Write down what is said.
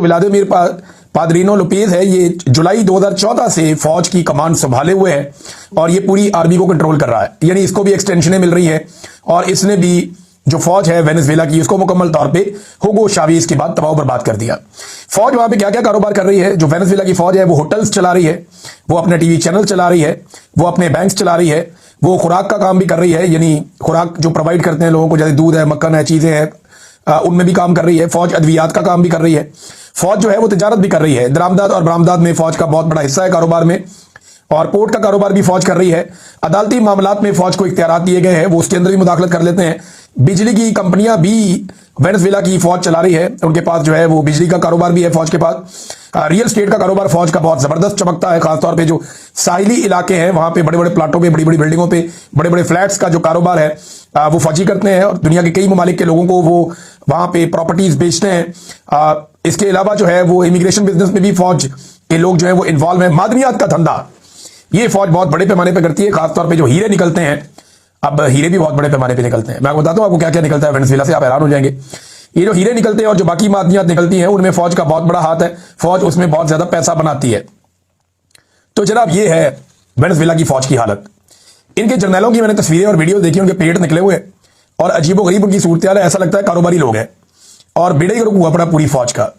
Vladimir पादरिनो Lopez है, ये जुलाई 2014 से फौज की कमान संभाले हुए है और ये पूरी आर्मी को कंट्रोल कर रहा है, यानी इसको भी एक्सटेंशनें मिल रही है और इसने भी जो फौज है वेनेजुएला की उसको मुकम्मल तौर पे हुगो चावेज के बाद तबाह बर्बाद कर दिया। फौज वहां पे क्या क्या कारोबार कर रही है, जो वेनेजुएला की फौज है वो होटल्स चला रही है, वो अपने टीवी चैनल चला रही है, वो अपने बैंक्स चला रही है, वो खुराक का काम भी कर रही है, यानी खुराक जो प्रोवाइड करते हैं लोगों को, जैसे दूध है, मक्खन है, चीजें हैं, उनमें भी काम कर रही है। फौज अद्वियात का काम भी कर रही है। फौज जो है वो तिजारत भी कर रही है, दरामदाद और बरामदाद में फौज का बहुत बड़ा हिस्सा है कारोबार में, और पोर्ट का कारोबार भी फौज कर रही है। अदालती मामलात में फौज को इख्तियारात दिए गए हैं, वो उसके अंदर भी मुदाखलत कर लेते हैं। बिजली की कंपनियां भी वेनेजुएला की फौज चला रही है, उनके पास जो है वो बिजली का कारोबार भी है फौज के पास। रियल स्टेट का कारोबार फौज का बहुत जबरदस्त चमकता है, खासतौर पे जो साहिली इलाके हैं वहां पे बड़े बड़े प्लाटों पे, बड़ी बड़ी बिल्डिंगों पे, बड़े बड़े फ्लैट्स का जो कारोबार है वो फौजी करते हैं और दुनिया के कई ममालिक के लोगों को वो वहां पे प्रॉपर्टीज बेचते हैं। इसके अलावा जो है वो इमिग्रेशन बिजनेस में भी फौज के लोग जो है वो इन्वॉल्व है। मादनियात का धंधा ये फौज बहुत बड़े पैमाने पर करती है, खासतौर पर जो हीरे निकलते हैं, अब हीरे भी बहुत बड़े पैमाने पे निकलते हैं। मैं आपको बताता हूं आपको क्या क्या निकलता है वेनेजुएला से, आप हैरान हो जाएंगे। ये जो हीरे निकलते हैं और जो बाकी मादनियात निकलती हैं उनमें फौज का बहुत बड़ा हाथ है, फौज उसमें बहुत ज्यादा पैसा बनाती है। तो जनाब ये है वेनेजुएला की फौज की हालत। इनके जर्नैलों की मैंने तस्वीरें और वीडियो देखी, उनके पेट निकले हुए और अजीबो गरीब उनकी सूरत हाल है, ऐसा लगता है कारोबारी लोग हैं और बेड़े गर्क हुआ पड़ा पूरी फौज का।